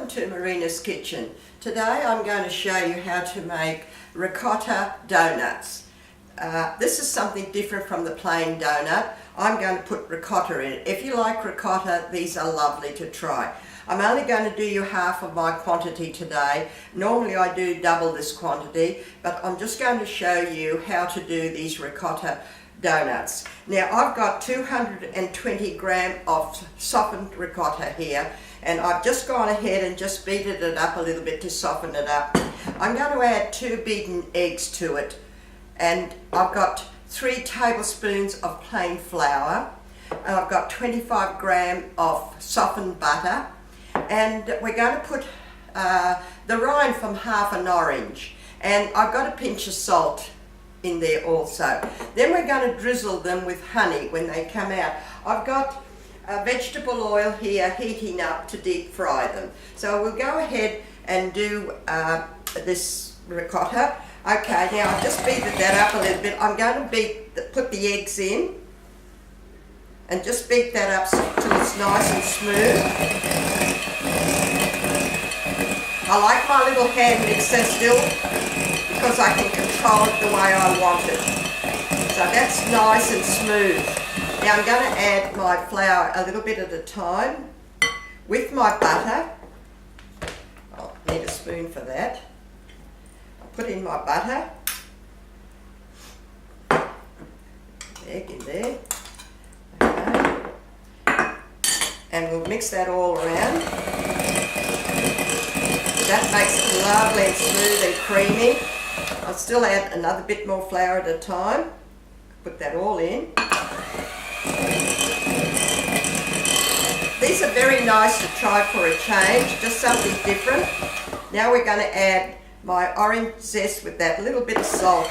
Welcome to Marina's Kitchen. Today I'm going to show you how to make ricotta donuts. This is something different from the plain donut. I'm going to put ricotta in it. If you like ricotta, these are lovely to try. I'm only going to do you half of my quantity today. Normally I do double this quantity, but I'm just going to show you how to do these ricotta donuts. Now I've got 220 grams of softened ricotta here, and I've just gone ahead and just beaten it up a little bit to soften it up. I'm going to add 2 beaten eggs to it, and I've got 3 tablespoons of plain flour, and I've got 25 grams of softened butter, and we're going to put the rind from half an orange, and I've got a pinch of salt in there also. Then we're going to drizzle them with honey when they come out. I've got vegetable oil here heating up to deep fry them. So we'll go ahead and do this ricotta. Okay, now I've just beaten that up a little bit. I'm going to put the eggs in and just beat that up till it's nice and smooth. I like my little hand mixer still because I can control it the way I want it. So that's nice and smooth. Now I'm going to add my flour a little bit at a time with my butter. I'll need a spoon for that. I'll put in my butter. Egg in there. Okay. And we'll mix that all around. That makes it lovely and smooth and creamy. I'll still add another bit more flour at a time. Put that all in. These are very nice to try for a change, just something different. Now we're going to add my orange zest with that little bit of salt.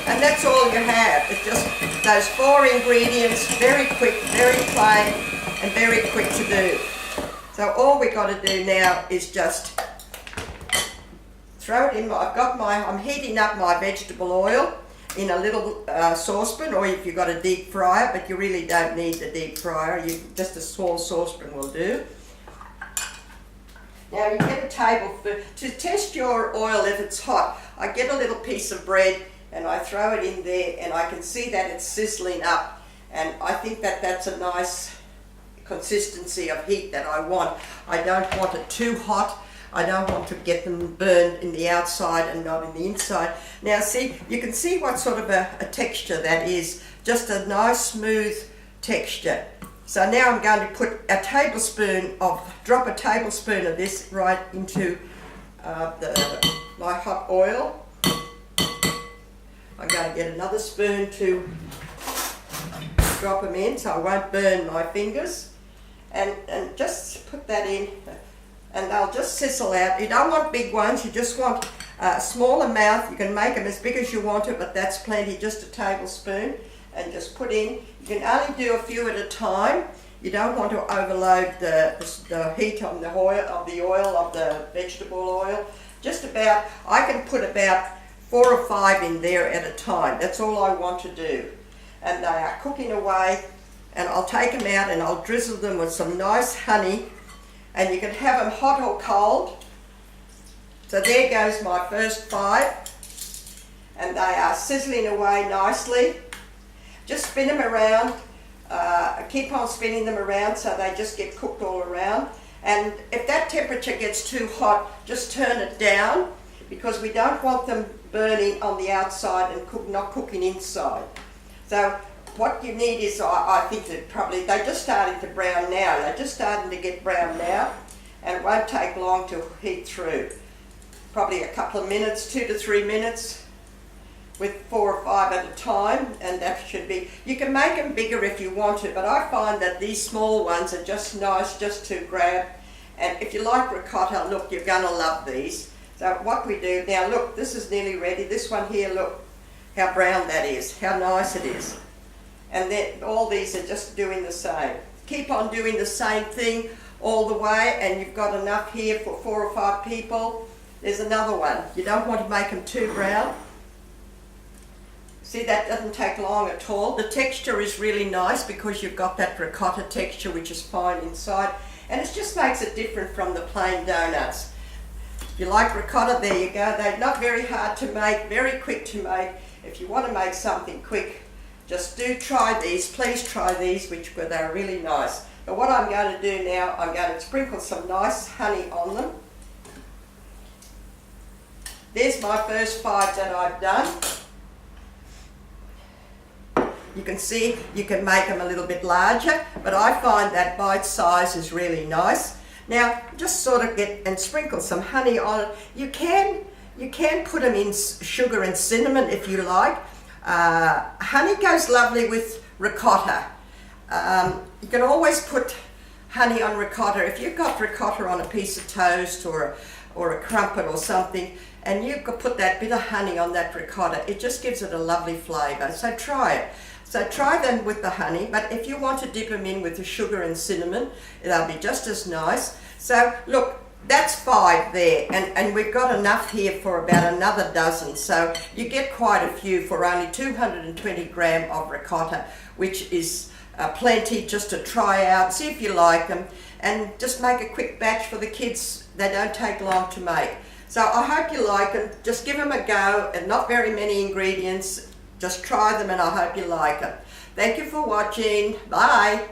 And that's all you have. It's just those 4 ingredients, very quick, very plain, and very quick to do. So all we've got to do now is just throw it in. I'm heating up my vegetable oil in a little saucepan, or if you've got a deep fryer, but you really don't need the deep fryer. Just a small saucepan will do. Now you get a tablespoon. To test your oil if it's hot, I get a little piece of bread and I throw it in there, and I can see that it's sizzling up, and I think that that's a nice consistency of heat that I want. I don't want it too hot. I don't want to get them burned in the outside and not in the inside. Now see, you can see what sort of a texture that is. Just a nice smooth texture. So now I'm going to put drop a tablespoon of this right into my hot oil. I'm going to get another spoon to drop them in so I won't burn my fingers. And just put that in, and they'll just sizzle out. You don't want big ones, you just want a small amount. You can make them as big as you want it, but that's plenty, just a tablespoon, and just put in. You can only do a few at a time. You don't want to overload the heat on the oil, of the vegetable oil. Just about, I can put about 4 or 5 in there at a time. That's all I want to do. And they are cooking away, and I'll take them out and I'll drizzle them with some nice honey. And you can have them hot or cold. So there goes my first 5, and they are sizzling away nicely. Just spin them around, keep on spinning them around so they just get cooked all around. And if that temperature gets too hot, just turn it down, because we don't want them burning on the outside and not cooking inside. So what you need is, I think that they're just starting to brown now. They're just starting to get brown now, and it won't take long to heat through. Probably a couple of minutes, 2 to 3 minutes, with 4 or 5 at a time, and that should be. You can make them bigger if you want to, but I find that these small ones are just nice just to grab. And if you like ricotta, look, you're going to love these. So what we do now, look, this is nearly ready. This one here, look how brown that is, how nice it is. And then all these are just doing the same. Keep on doing the same thing all the way, and you've got enough here for 4 or 5 people. There's another one. You don't want to make them too brown. See, that doesn't take long at all. The texture is really nice because you've got that ricotta texture, which is fine inside. and it just makes it different from the plain donuts. If you like ricotta, there you go. They're not very hard to make, very quick to make. If you want to make something quick, just do try these. Please try these, they're really nice. But what I'm going to do now, I'm going to sprinkle some nice honey on them. There's my first 5 that I've done. You can see you can make them a little bit larger, but I find that bite size is really nice. Now just sort of get and sprinkle some honey on it. You can put them in sugar and cinnamon if you like. Honey goes lovely with ricotta. You can always put honey on ricotta. If you've got ricotta on a piece of toast or a crumpet or something, and you could put that bit of honey on that ricotta, it just gives it a lovely flavour. So try it. So try them with the honey, but if you want to dip them in with the sugar and cinnamon, they'll be just as nice. So look, that's 5 there, and we've got enough here for about another dozen. So you get quite a few for only 220 gram of ricotta, which is plenty just to try out, see if you like them, and just make a quick batch for the kids. They don't take long to make. So I hope you like them. Just give them a go, and not very many ingredients. Just try them, and I hope you like them. Thank you for watching. Bye.